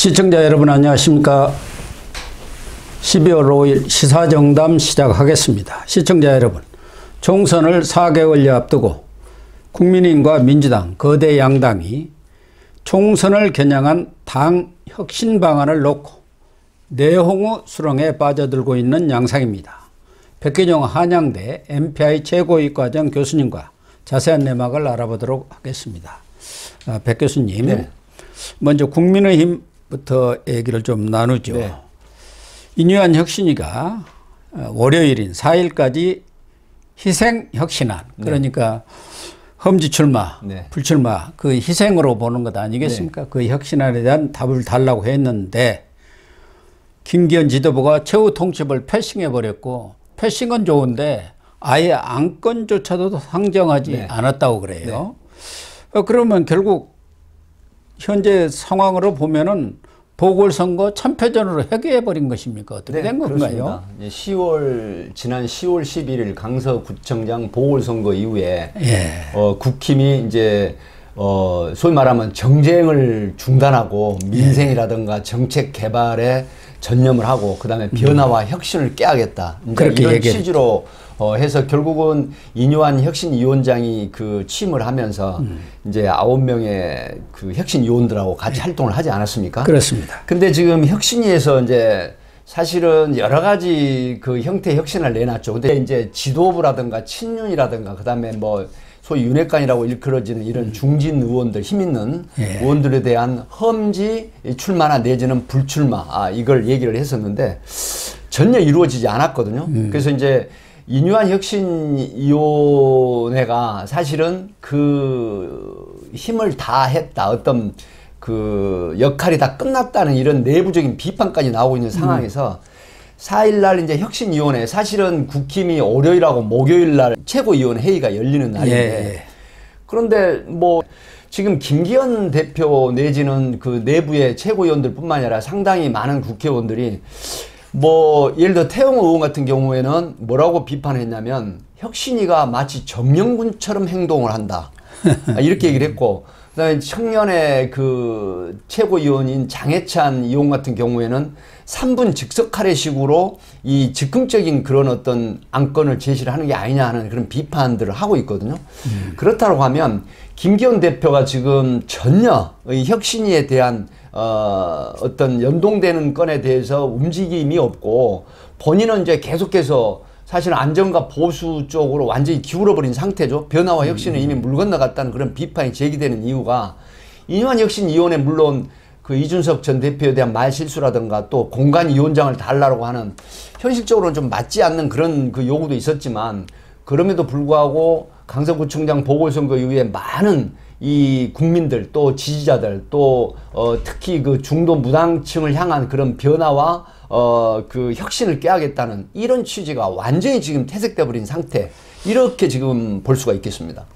시청자 여러분 안녕하십니까. 12월 5일 시사정담 시작하겠습니다. 시청자 여러분, 총선을 4개월여 앞두고 국민의힘과 민주당 거대 양당이 총선을 겨냥한 당 혁신 방안을 놓고 내홍우 수렁에 빠져들고 있는 양상입니다. 백기종 한양대 MPI 최고위과정 교수님과 자세한 내막을 알아보도록 하겠습니다. 백 교수님, 네. 먼저 국민의힘부터 얘기를 좀 나누죠. 네. 인유한 혁신위가 월요일인 4일까지 희생혁신안, 그러니까 험지 출마, 네. 불출마, 그 희생으로 보는 것 아니겠습니까? 네. 그 혁신안에 대한 답을 달라고 했는데 김기현 지도부가 최후 통첩을 패싱해버렸고, 패싱은 좋은데 아예 안건조차도 상정하지 네. 않았다고 그래요. 그러면 결국 현재 상황으로 보면은 보궐선거 참패전으로 해결해버린 것입니까? 어떻게 된 건가요? 지난 10월 11일 강서구청장 보궐선거 이후에 국힘이 이제 소위 말하면 정쟁을 중단하고 민생이라든가 정책 개발에 전념을 하고 그다음에 변화와 혁신을 깨야겠다. 그렇게 이런 얘기했죠. 취지로 해서 결국은 인유한 혁신위원장이 그 취임을 하면서 이제 9명의 그 혁신위원들하고 같이 활동을 하지 않았습니까? 그렇습니다. 근데 지금 혁신위에서 이제 사실은 여러 가지 그 형태의 혁신을 내놨죠. 근데 이제 지도부라든가 친윤이라든가 그다음에 뭐 소위 윤핵관이라고 일컬어지는 이런 중진 의원들, 힘 있는 의원들에 대한 험지 출마나 내지는 불출마, 이걸 얘기를 했었는데 전혀 이루어지지 않았거든요. 그래서 이제 인유한 혁신위원회가 사실은 그 힘을 다했다, 어떤 그 역할이 다 끝났다는 이런 내부적인 비판까지 나오고 있는 상황에서 4일날 이제 혁신위원회, 사실은 국힘이 월요일하고 목요일날 최고위원 회의가 열리는 날인데 그런데 뭐 지금 김기현 대표 내지는 그 내부의 최고위원들 뿐만 아니라 상당히 많은 국회의원들이 뭐 예를 들어 태영호 의원 같은 경우에는 뭐라고 비판했냐면 혁신위가 마치 점령군처럼 행동을 한다, 이렇게 얘기를 했고, 그다음에 청년의 그 최고위원인 장해찬 의원 같은 경우에는 3분 즉석할애식으로 이 즉흥적인 그런 어떤 안건을 제시를 하는 게 아니냐 하는 그런 비판들을 하고 있거든요. 그렇다고 하면 김기현 대표가 지금 전혀 이 혁신위에 대한 어떤 연동되는 건에 대해서 움직임이 없고, 본인은 이제 계속해서 사실 안정과 보수 쪽으로 완전히 기울어버린 상태죠. 변화와 혁신은 이미 물 건너갔다는 그런 비판이 제기되는 이유가, 인유한 혁신위원회 물론 그 이준석 전 대표에 대한 말실수라든가 또 공간위원장을 달라고 하는 현실적으로는 좀 맞지 않는 그런 그 요구도 있었지만, 그럼에도 불구하고 강서구청장 보궐선거 이후에 많은 이 국민들 또 지지자들 또 특히 그 중도 무당층을 향한 그런 변화와 그 혁신을 깨야겠다는 이런 취지가 완전히 지금 퇴색돼 버린 상태, 이렇게 지금 볼 수가 있겠습니다.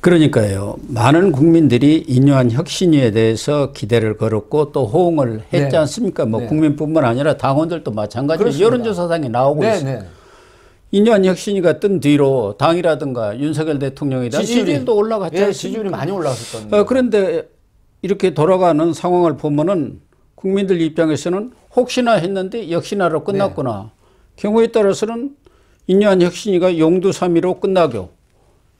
그러니까요. 많은 국민들이 인유한 혁신위에 대해서 기대를 걸었고 또 호응을 했지 않습니까? 뭐 국민뿐만 아니라 당원들도 마찬가지로 여론조사상에 나오고 있습니다. 인유한 혁신위가 뜬 뒤로 당이라든가 윤석열 대통령에 대한 지지율도 올라갔지 않습니까? 지지율이 많이 올라갔었던. 그런데 이렇게 돌아가는 상황을 보면은 국민들 입장에서는 혹시나 했는데 역시나로 끝났구나. 경우에 따라서는 인유한 혁신위가 용두사미로 끝나고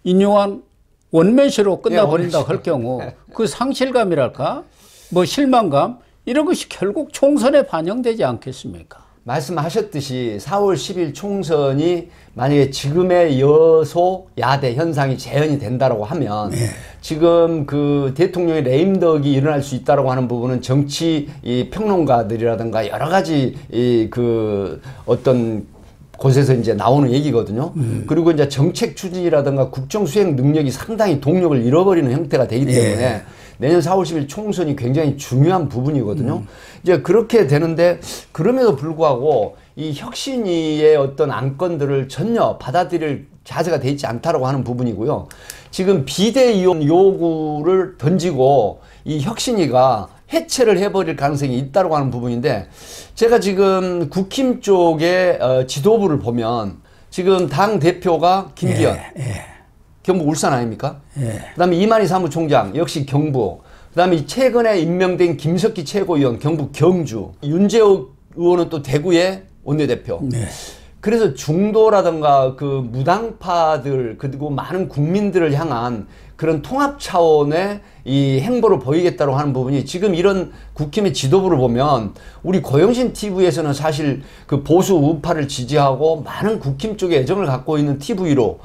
인유한 원맨시로 끝나버린다 할 경우 그 상실감이랄까, 뭐 실망감, 이런 것이 결국 총선에 반영되지 않겠습니까? 말씀하셨듯이 4월 10일 총선이 만약에 지금의 여소야대 현상이 재현이 된다라고 하면 지금 그 대통령의 레임덕이 일어날 수 있다라고 하는 부분은 정치 이 평론가들이라든가 여러 가지 이 그 어떤 곳에서 이제 나오는 얘기거든요. 그리고 이제 정책 추진이라든가 국정 수행 능력이 상당히 동력을 잃어버리는 형태가 되기 때문에 내년 4월 10일 총선이 굉장히 중요한 부분이거든요. 이제 그렇게 되는데, 그럼에도 불구하고 이 혁신위의 어떤 안건들을 전혀 받아들일 자세가 돼 있지 않다라고 하는 부분이고요. 지금 비대위원 요구를 던지고 이 혁신위가 해체를 해버릴 가능성이 있다고 하는 부분인데, 제가 지금 국힘 쪽의 지도부를 보면 지금 당 대표가 김기현, 경북 울산 아닙니까? 그다음에 이만희 사무총장 역시 경북, 그다음에 최근에 임명된 김석기 최고위원 경북 경주, 윤재욱 의원은 또 대구의 원내대표. 네. 그래서 중도라든가 그 무당파들 그리고 많은 국민들을 향한 그런 통합 차원의 이 행보를 보이겠다고 하는 부분이 지금 이런 국힘의 지도부를 보면 우리 고영신 TV에서는 사실 그 보수 우파를 지지하고 많은 국힘 쪽에 애정을 갖고 있는 TV로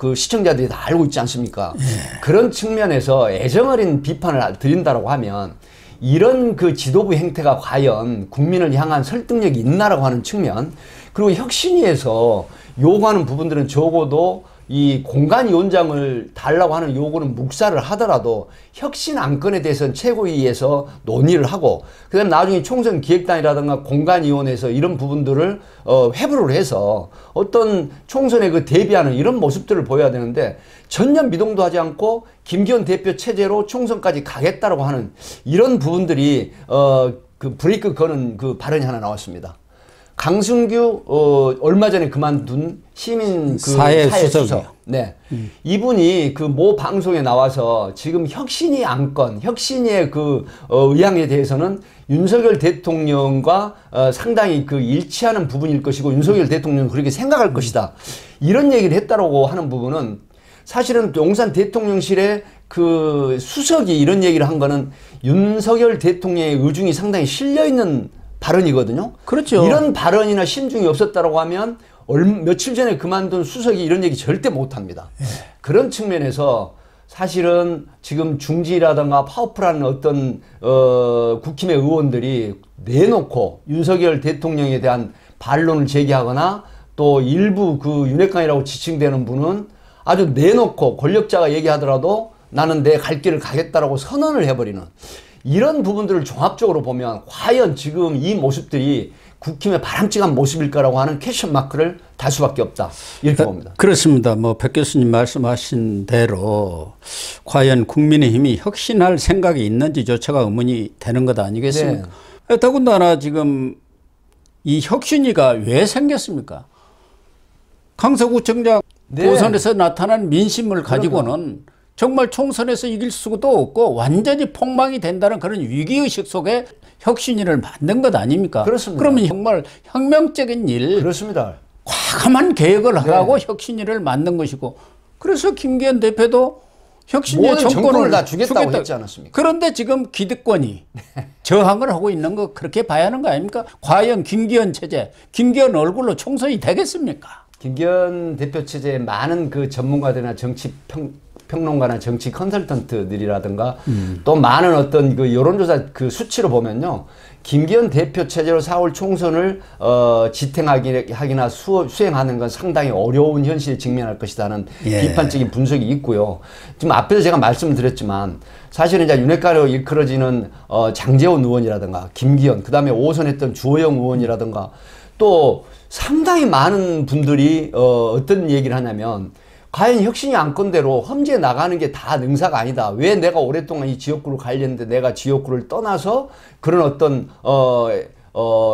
그 시청자들이 다 알고 있지 않습니까? 그런 측면에서 애정 어린 비판을 드린다고 하면 이런 그 지도부 행태가 과연 국민을 향한 설득력이 있나라고 하는 측면, 그리고 혁신위에서 요구하는 부분들은 적어도 이 공간위원장을 달라고 하는 요구는 묵살을 하더라도 혁신 안건에 대해서는 최고위에서 논의를 하고, 그 다음에 나중에 총선 기획단이라든가 공간위원회에서 이런 부분들을 회부를 해서 어떤 총선에 그 대비하는 이런 모습들을 보여야 되는데, 전혀 미동도 하지 않고 김기현 대표 체제로 총선까지 가겠다라고 하는 이런 부분들이 그 브레이크 거는 그 발언이 하나 나왔습니다. 강승규 얼마 전에 그만둔 시민 그 사회수석. 네. 이분이 그 모 방송에 나와서 지금 혁신위 안건, 혁신위의 그 의향에 대해서는 윤석열 대통령과 상당히 그 일치하는 부분일 것이고 윤석열 대통령은 그렇게 생각할 것이다. 이런 얘기를 했다라고 하는 부분은 사실은 용산 대통령실에 그 수석이 이런 얘기를 한 거는 윤석열 대통령의 의중이 상당히 실려 있는 발언이거든요. 그렇죠. 이런 발언이나 심중이 없었다라고 하면 며칠 전에 그만둔 수석이 이런 얘기 절대 못합니다. 그런 측면에서 사실은 지금 중지라든가 파워풀한 어떤 국힘의 의원들이 내놓고 윤석열 대통령에 대한 반론을 제기하거나 또 일부 그 윤핵관이라고 지칭되는 분은 아주 내놓고 권력자가 얘기하더라도 나는 내 갈 길을 가겠다라고 선언을 해버리는 이런 부분들을 종합적으로 보면 과연 지금 이 모습들이 국힘의 바람직한 모습일까라고 하는 퀘스천 마크를 달 수밖에 없다. 이렇게 봅니다. 그렇습니다. 뭐 백 교수님 말씀하신 대로 과연 국민의힘이 혁신할 생각이 있는지조차가 의문이 되는 것 아니겠습니까? 네. 더군다나 지금 이 혁신위가 왜 생겼습니까? 강서구청장 보선에서 나타난 민심을 가지고는 정말 총선에서 이길 수도 없고 완전히 폭망이 된다는 그런 위기의식 속에 혁신위를 만든 것 아닙니까? 그렇습니다. 그러면 정말 혁명적인 일, 그렇습니다. 과감한 계획을 하라고 혁신위를 만든 것이고, 그래서 김기현 대표도 혁신위의 정권을 다 주겠다고 했지 않았습니까? 그런데 지금 기득권이 저항을 하고 있는 거 그렇게 봐야 하는 거 아닙니까? 과연 김기현 체제, 김기현 얼굴로 총선이 되겠습니까? 김기현 대표 체제의 많은 그 전문가들이나 정치 평론가나 정치 컨설턴트들이라든가 또 많은 어떤 그 여론조사 그 수치로 보면요. 김기현 대표 체제로 4월 총선을 지탱하기나 수행하는 건 상당히 어려운 현실에 직면할 것이라는 비판적인 분석이 있고요. 지금 앞에서 제가 말씀드렸지만 사실은 이제 윤핵관으로 일컬어지는 장제원 의원이라든가 김기현, 그 다음에 5선했던 주호영 의원이라든가 또 상당히 많은 분들이 어떤 얘기를 하냐면 과연 혁신이 안건대로 험지에 나가는 게 다 능사가 아니다. 왜 내가 오랫동안 이 지역구를 관리했는데 내가 지역구를 떠나서 그런 어떤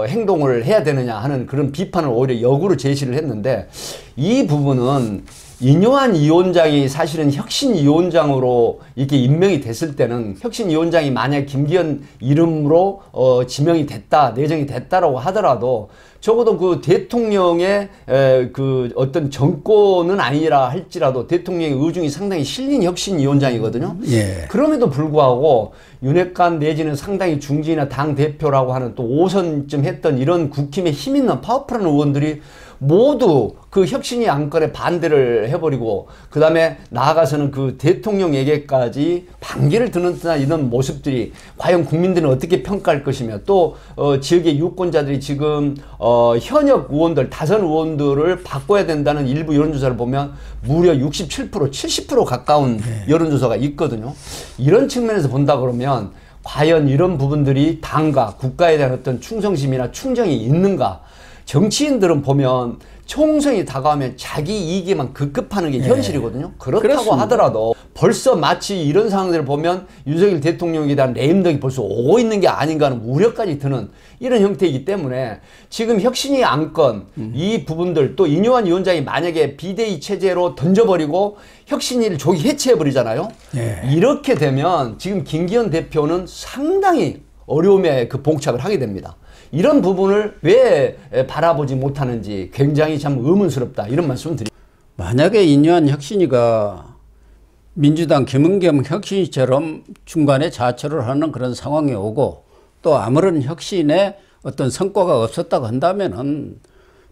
행동을 해야 되느냐 하는 그런 비판을 오히려 역으로 제시를 했는데, 이 부분은 인요한 위원장이 사실은 혁신위원장으로 이렇게 임명이 됐을 때는 혁신위원장이 만약 김기현 이름으로 지명이 됐다, 내정이 됐다라고 하더라도 적어도 그 대통령의 그 어떤 정권은 아니라 할지라도 대통령의 의중이 상당히 실린 혁신위원장이거든요. 그럼에도 불구하고 윤핵관 내지는 상당히 중진이나 당 대표라고 하는 또 5선쯤 했던 이런 국힘의 힘 있는 파워풀한 의원들이 모두 그 혁신위 안건에 반대를 해버리고 그 다음에 나아가서는 그 대통령에게까지 반기를 드는 듯한 이런 모습들이 과연 국민들은 어떻게 평가할 것이며 또 지역의 유권자들이 지금 현역 의원들, 다선 의원들을 바꿔야 된다는 일부 여론조사를 보면 무려 67%, 70% 가까운 여론조사가 있거든요. 이런 측면에서 본다 그러면 과연 이런 부분들이 당과 국가에 대한 어떤 충성심이나 충정이 있는가? 정치인들은 보면 총선이 다가오면 자기 이익에만 급급하는 게 현실이거든요. 그렇다고 하더라도 벌써 마치 이런 상황들을 보면 윤석열 대통령에 대한 레임덕이 벌써 오고 있는 게 아닌가 하는 우려까지 드는 이런 형태이기 때문에 지금 혁신위 안건 이 부분들 또 인요한 위원장이 만약에 비대위 체제로 던져버리고 혁신위를 조기 해체해버리잖아요. 예. 이렇게 되면 지금 김기현 대표는 상당히 어려움에 그 봉착을 하게 됩니다. 이런 부분을 왜 바라보지 못하는지 굉장히 참 의문스럽다 이런 말씀을 드립니다. 만약에 인요한 혁신위가 민주당 김은겸 혁신위처럼 중간에 자초를 하는 그런 상황이 오고 또 아무런 혁신에 어떤 성과가 없었다고 한다면은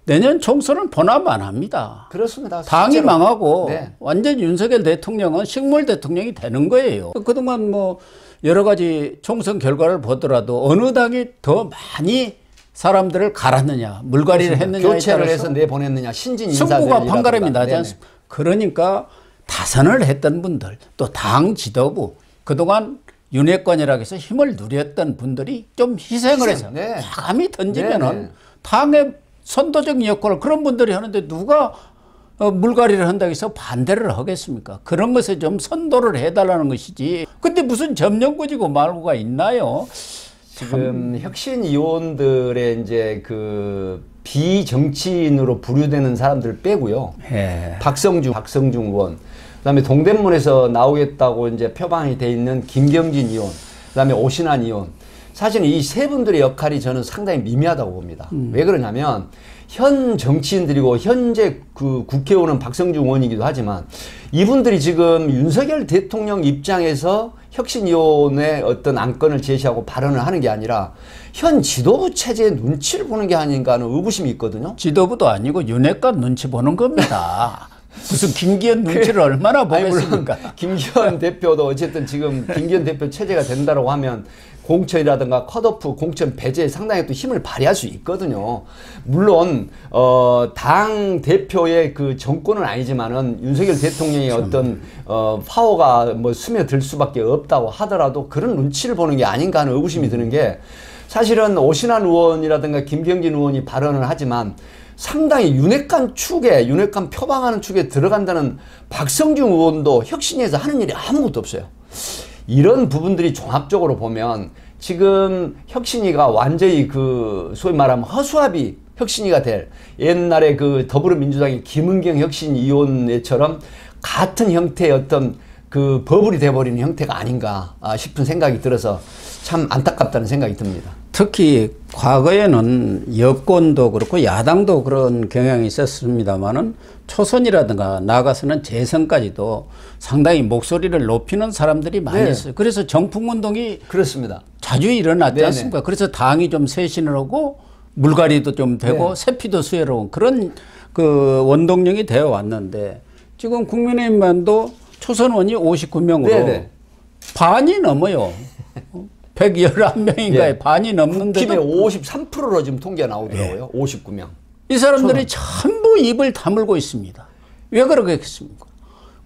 내년 총선은 본합 안 합니다. 그렇습니다. 당이 실제로. 망하고 네. 완전 윤석열 대통령은 식물 대통령이 되는 거예요. 그동안 뭐 여러 가지 총선 결과를 보더라도 어느 당이 더 많이 사람들을 갈았느냐, 물갈이를 했느냐에 교체를 따라서 해서 내보냈느냐, 신진 인사들 승부가 판가름이 나지 않습니까? 그러니까 다선을 했던 분들, 또 당 지도부, 그동안 윤핵관이라고 해서 힘을 누렸던 분들이 좀 희생을 해서 네. 과감히 던지면은 네. 당의 선도적인 역할을 그런 분들이 하는데 누가 물갈이를 한다고 해서 반대를 하겠습니까? 그런 것에 좀 선도를 해달라는 것이지. 근데 무슨 점령구지고 말고가 있나요? 지금 혁신위원들의 이제 그 비정치인으로 분류되는 사람들 빼고요. 예. 박성중 의원, 그다음에 동대문에서 나오겠다고 이제 표방이 돼 있는 김경진 의원, 그다음에 오신환 의원. 사실 이 세 분들의 역할이 저는 상당히 미미하다고 봅니다. 왜 그러냐면 현 정치인들이고 현재 그 국회의원은 박성중 의원이기도 하지만 이분들이 지금 윤석열 대통령 입장에서 혁신위원회 어떤 안건을 제시하고 발언을 하는 게 아니라 현 지도부 체제의 눈치를 보는 게 아닌가 하는 의구심이 있거든요. 지도부도 아니고 윤핵관 눈치 보는 겁니다. 무슨 김기현 눈치를 얼마나 보겠습니까? 김기현 대표도 어쨌든 지금 김기현 대표 체제가 된다고 하면 공천이라든가 컷오프, 공천 배제에 상당히 또 힘을 발휘할 수 있거든요. 물론 당 대표의 그 정권은 아니지만은 윤석열 대통령의 어떤 파워가 뭐 스며들 수밖에 없다고 하더라도 그런 눈치를 보는 게 아닌가 하는 의구심이 드는 게 사실은 오신환 의원이라든가 김경진 의원이 발언을 하지만 상당히 윤핵관 축에, 윤핵관 표방하는 축에 들어간다는 박성중 의원도 혁신위에서 하는 일이 아무것도 없어요. 이런 부분들이 종합적으로 보면 지금 혁신위가 완전히 그 소위 말하면 허수아비 혁신위가 될 옛날에 그 더불어민주당의 김은경 혁신위원회처럼 같은 형태의 어떤 그 버블이 돼버리는 형태가 아닌가 싶은 생각이 들어서 참 안타깝다는 생각이 듭니다. 특히 과거에는 여권도 그렇고 야당도 그런 경향이 있었습니다만은 초선이라든가 나아가서는 재선까지도 상당히 목소리를 높이는 사람들이 많이 네. 있어요. 그래서 정풍운동이 그렇습니다. 자주 일어났지 네네. 않습니까? 그래서 당이 좀 쇄신을 하고 물갈이도 좀 되고 네. 세피도 수혜로운 그런 그 원동력이 되어 왔는데 지금 국민의힘만도 초선원이 59명으로 네네. 반이 넘어요. 111명인가에 예. 반이 팀의 넘는데도 53%로 지금 통계가 나오더라고요. 59명. 이 사람들이 전부 입을 다물고 있습니다. 왜 그러겠습니까?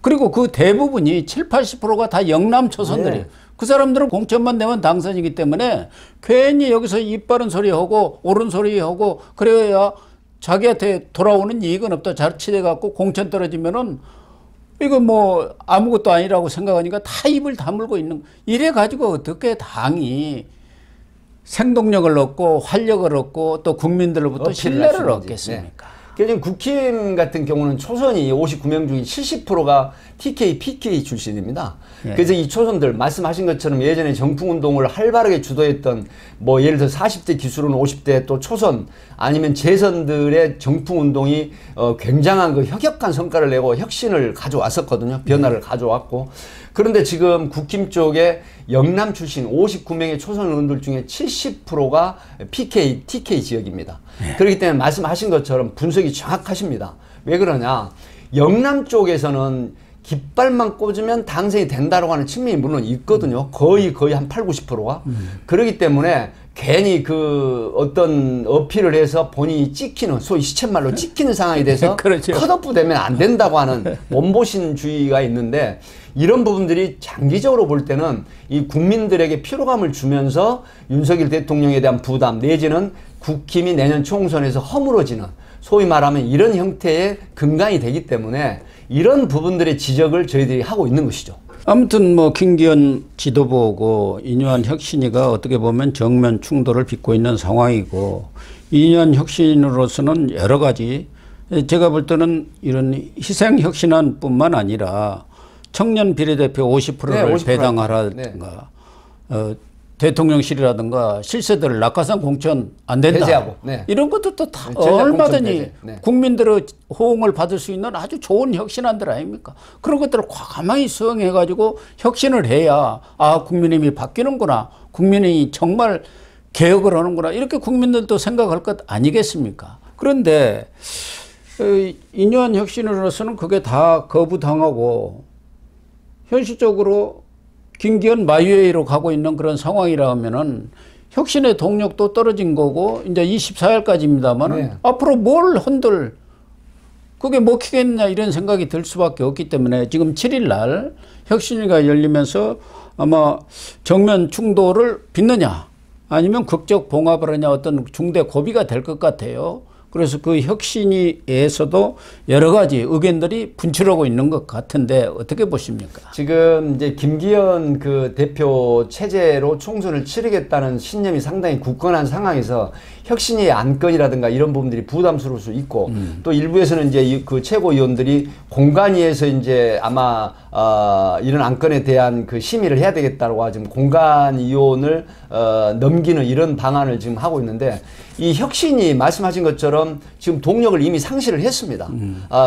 그리고 그 대부분이 7, 80%가 다 영남 초선들이에요. 네. 그 사람들은 공천만 내면 당선이기 때문에 괜히 여기서 입 바른 소리하고 옳은 소리하고 그래야 자기한테 돌아오는 이익은 없다. 자칫해 갖고 공천 떨어지면은 이거 뭐 아무것도 아니라고 생각하니까 다 입을 다물고 있는. 이래 가지고 어떻게 당이 생동력을 얻고 활력을 얻고 또 국민들로부터 신뢰를 얻겠습니까? 지금 국힘 같은 경우는 초선이 59명 중에 70%가 TK, PK 출신입니다. 예. 그래서 이 초선들 말씀하신 것처럼 예전에 정풍운동을 활발하게 주도했던 뭐 예를 들어 40대 기술은 50대 또 초선 아니면 재선들의 정풍운동이 굉장한 그 혁혁한 성과를 내고 혁신을 가져왔었거든요. 변화를 가져왔고. 그런데 지금 국힘 쪽에 영남 출신 59명의 초선 의원들 중에 70%가 PK, TK 지역입니다. 그렇기 때문에 말씀하신 것처럼 분석이 정확하십니다. 왜 그러냐. 영남 쪽에서는 깃발만 꽂으면 당선이 된다고 하는 측면이 물론 있거든요. 거의 한 8, 90%가. 그렇기 때문에 괜히 그 어떤 어필을 해서 본인이 찍히는 소위 시쳇말로 찍히는 상황이 돼서 그렇죠. 컷오프 되면 안 된다고 하는 몸보신주의가 있는데 이런 부분들이 장기적으로 볼 때는 이 국민들에게 피로감을 주면서 윤석열 대통령에 대한 부담 내지는 국힘이 내년 총선에서 허물어지는 소위 말하면 이런 형태의 근간이 되기 때문에 이런 부분들의 지적을 저희들이 하고 있는 것이죠. 아무튼 뭐 김기현 지도부고 이뇨한 혁신위가 어떻게 보면 정면 충돌을 빚고 있는 상황이고 이뇨한 혁신으로서는 여러 가지 제가 볼 때는 이런 희생 혁신안뿐만 아니라 청년 비례대표 50%를 50% 배당하라든가 대통령실이라든가 실세들 낙하산 공천 안 된다. 배제하고, 이런 것도 다 전략 공천 얼마든지 배제. 국민들의 호응을 받을 수 있는 아주 좋은 혁신안들 아닙니까? 그런 것들을 가만히 수용해 가지고 혁신을 해야 국민의힘이 바뀌는구나. 국민이 정말 개혁을 하는구나. 이렇게 국민들도 생각할 것 아니겠습니까? 그런데 이뇨한 혁신으로서는 그게 다 거부당하고 현실적으로 김기현 마이웨이로 가고 있는 그런 상황이라면은 혁신의 동력도 떨어진 거고 이제 24일까지입니다만 앞으로 뭘 흔들 그게 먹히겠냐 이런 생각이 들 수밖에 없기 때문에 지금 7일 날 혁신위가 열리면서 아마 정면 충돌을 빚느냐 아니면 극적 봉합을 하냐 어떤 중대 고비가 될 것 같아요. 그래서 그 혁신위에서도 여러 가지 의견들이 분출하고 있는 것 같은데 어떻게 보십니까? 지금 이제 김기현 그 대표 체제로 총선을 치르겠다는 신념이 상당히 굳건한 상황에서 혁신위의 안건이라든가 이런 부분들이 부담스러울 수 있고 또 일부에서는 이제 그 최고위원들이 공관위에서 이제 아마 이런 안건에 대한 그 심의를 해야 되겠다고 지금 공관위원을 넘기는 이런 방안을 지금 하고 있는데 이 혁신이 말씀하신 것처럼 지금 동력을 이미 상실을 했습니다.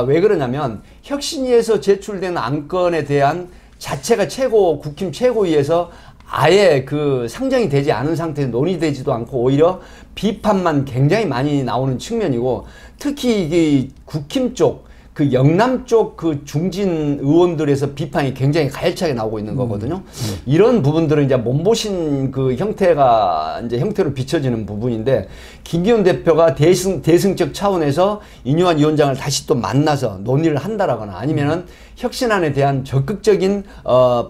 왜 그러냐면 혁신위에서 제출된 안건에 대한 자체가 국힘 최고위에서 아예 그 상정이 되지 않은 상태에서 논의되지도 않고 오히려 비판만 굉장히 많이 나오는 측면이고 특히 이 국힘 쪽 그 영남 쪽 그 중진 의원들에서 비판이 굉장히 가열차게 나오고 있는 거거든요. 이런 부분들은 이제 몸보신 그 형태로 비춰지는 부분인데 김기현 대표가 대승적 차원에서 이뇨한 위원장을 다시 또 만나서 논의를 한다라거나 아니면은 혁신안에 대한 적극적인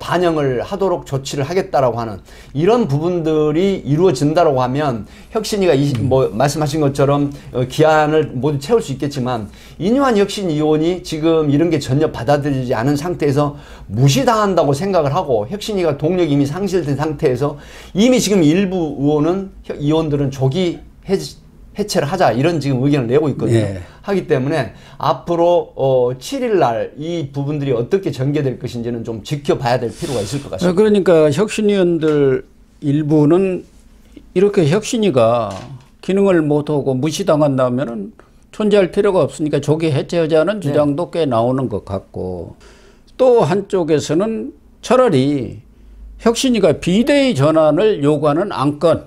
반영을 하도록 조치를 하겠다라고 하는 이런 부분들이 이루어진다라고 하면 혁신위가 뭐 말씀하신 것처럼 기한을 모두 채울 수 있겠지만 이뇨한 혁신위원이 지금 이런 게 전혀 받아들이지 않은 상태에서 무시당한다고 생각을 하고 혁신위가 동력이 이미 상실된 상태에서 이미 지금 일부 의원들은 조기 해체를 하자 이런 지금 의견을 내고 있거든요. 하기 때문에 앞으로 7일 날 이 부분들이 어떻게 전개될 것인지는 좀 지켜봐야 될 필요가 있을 것 같습니다. 그러니까 혁신위원들 일부는 이렇게 혁신위가 기능을 못하고 무시당한다면은 존재할 필요가 없으니까 조기 해체하자는 주장도 꽤 나오는 것 같고 또 한쪽에서는 차라리 혁신위가 비대위 전환을 요구하는 안건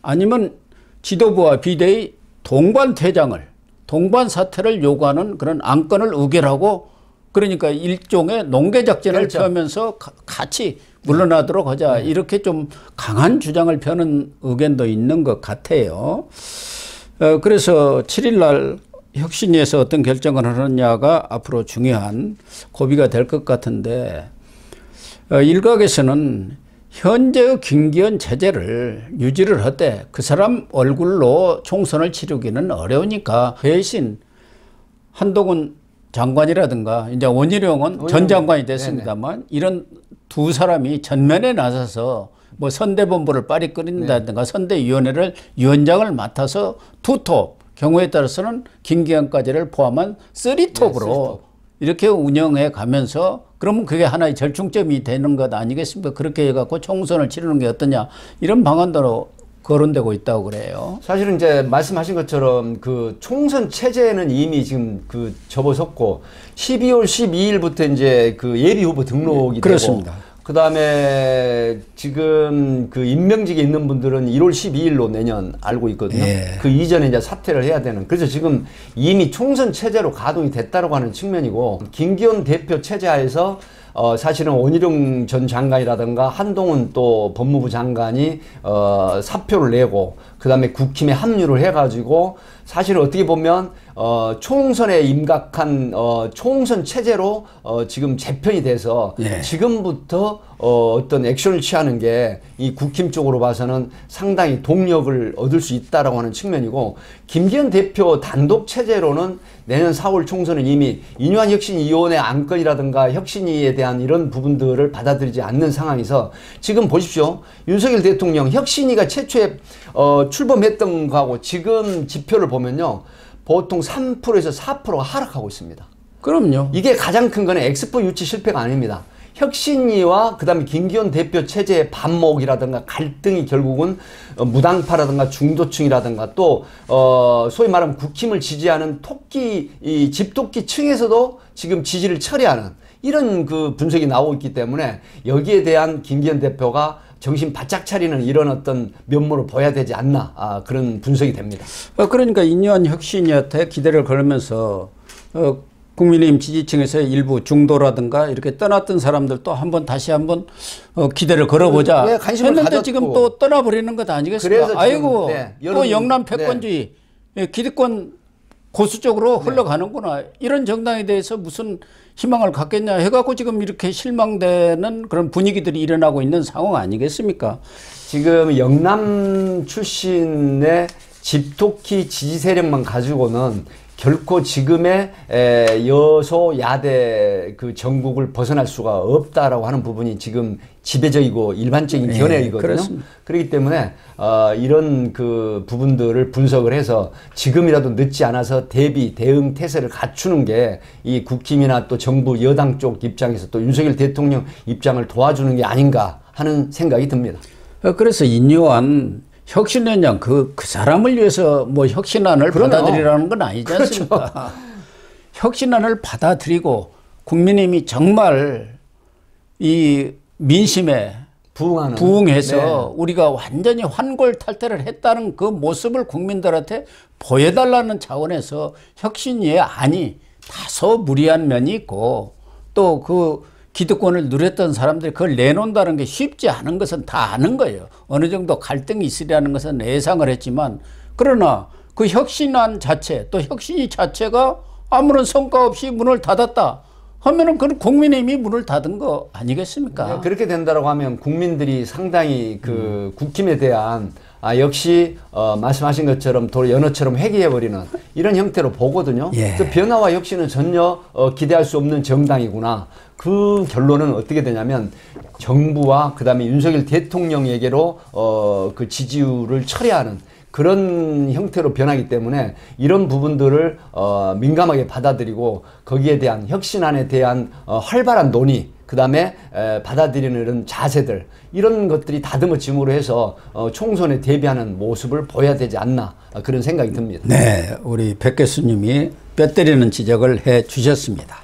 아니면 지도부와 비대위 동반 사퇴를 요구하는 그런 안건을 의결하고 그러니까 일종의 농계작전을 펴면서 같이 물러나도록 하자 이렇게 좀 강한 주장을 펴는 의견도 있는 것 같아요. 그래서 7일 날 혁신위에서 어떤 결정을 하느냐가 앞으로 중요한 고비가 될 것 같은데 일각에서는 현재의 김기현 체제를 유지를 하되 그 사람 얼굴로 총선을 치르기는 어려우니까 대신 한동훈 장관이라든가 이제 원희룡은 전 장관이 됐습니다만 이런 두 사람이 전면에 나서서 뭐 선대본부를 빨리 끓인다든가 선대위원회를 위원장을 맡아서 투톱 경우에 따라서는 김기현까지를 포함한 쓰리톱으로 이렇게 운영해 가면서 그러면 그게 하나의 절충점이 되는 것 아니겠습니까? 그렇게 해갖고 총선을 치르는 게 어떠냐 이런 방안도 거론되고 있다고 그래요. 사실은 이제 말씀하신 것처럼 그 총선 체제는 이미 지금 그 접어섰고 12월 12일부터 이제 그 예비 후보 등록이 그렇습니다. 되고 그 다음에 지금 그 임명직에 있는 분들은 1월 12일로 내년 알고 있거든요. 그 이전에 이제 사퇴를 해야 되는. 그래서 지금 이미 총선 체제로 가동이 됐다고 하는 측면이고 김기현 대표 체제하에서 사실은 원희룡 전 장관이라든가 한동훈 또 법무부 장관이 사표를 내고 그 다음에 국힘에 합류를 해가지고 사실 어떻게 보면 총선에 임각한 총선 체제로 지금 재편이 돼서 지금부터 어떤 액션을 취하는 게 이 국힘 쪽으로 봐서는 상당히 동력을 얻을 수 있다라고 하는 측면이고 김기현 대표 단독 체제로는 내년 4월 총선은 이미 이뇨한 혁신위원회 안건이라든가 혁신위에 대한 대한 이런 부분들을 받아들이지 않는 상황에서 지금 보십시오. 윤석열 대통령 혁신위가 최초에 출범했던 거하고 지금 지표를 보면요. 보통 3%에서 4%가 하락하고 있습니다. 그럼요. 이게 가장 큰 거는 엑스포 유치 실패가 아닙니다. 혁신위와 그다음에 김기현 대표 체제의 반목이라든가 갈등이 결국은 무당파라든가 중도층이라든가 또 소위 말하면 국힘을 지지하는 이 집토끼 층에서도 지금 지지를 철회하는 이런 그 분석이 나오고 있기 때문에 여기에 대한 김기현 대표가 정신 바짝 차리는 이런 어떤 면모를 보여야 되지 않나 그런 분석이 됩니다. 그러니까 인요한 혁신위한테 기대를 걸면서 국민의힘 지지층에서 일부 중도라든가 이렇게 떠났던 사람들도 다시 한번 기대를 걸어보자 했는데 가졌고. 지금 또 떠나버리는 것 아니겠습니까? 아이고 네, 또 영남 패권주의 기득권 고수 쪽으로 흘러가는구나. 이런 정당에 대해서 무슨 희망을 갖겠냐 해갖고 지금 이렇게 실망되는 그런 분위기들이 일어나고 있는 상황 아니겠습니까? 지금 영남 출신의 집토끼 지지 세력만 가지고는 결코 지금의 여소야대 그 전국을 벗어날 수가 없다라고 하는 부분이 지금 지배적이고 일반적인 견해이거든요. 그렇기 때문에 이런 그 부분들을 분석을 해서 지금이라도 늦지 않아서 대응 태세를 갖추는 게 이 국힘이나 또 정부 여당 쪽 입장에서 또 윤석열 대통령 입장을 도와주는 게 아닌가 하는 생각이 듭니다. 그래서 인요한 혁신위원장 그 사람을 위해서 뭐 혁신안을 받아들이라는 건 아니지 않습니까? 그렇죠. 혁신안을 받아들이고 국민의힘이 정말 이 민심에 부응해서 네. 우리가 완전히 환골탈태를 했다는 그 모습을 국민들한테 보여달라는 차원에서 혁신위의 안이 다소 무리한 면이 있고 또 그 기득권을 누렸던 사람들이 그걸 내놓는다는 게 쉽지 않은 것은 다 아는 거예요. 어느 정도 갈등이 있으리라는 것은 예상을 했지만 그러나 그 혁신안 자체 또 혁신위 자체가 아무런 성과 없이 문을 닫았다 하면은 그건 국민의힘이 문을 닫은 거 아니겠습니까? 네, 그렇게 된다라고 하면 국민들이 상당히 그 국힘에 대한 역시 말씀하신 것처럼 연어처럼 회귀해버리는 이런 형태로 보거든요. 예. 그 변화와 혁신은 전혀 기대할 수 없는 정당이구나. 그 결론은 어떻게 되냐면 정부와 그다음에 윤석열 대통령에게로 그 지지율을 철회하는 그런 형태로 변하기 때문에 이런 부분들을 민감하게 받아들이고 거기에 대한 혁신안에 대한 활발한 논의 그다음에 받아들이는 이런 자세들 이런 것들이 다듬어짐으로 해서 총선에 대비하는 모습을 보여야 되지 않나 그런 생각이 듭니다. 네, 우리 백 교수님이 뼈 때리는 지적을 해 주셨습니다.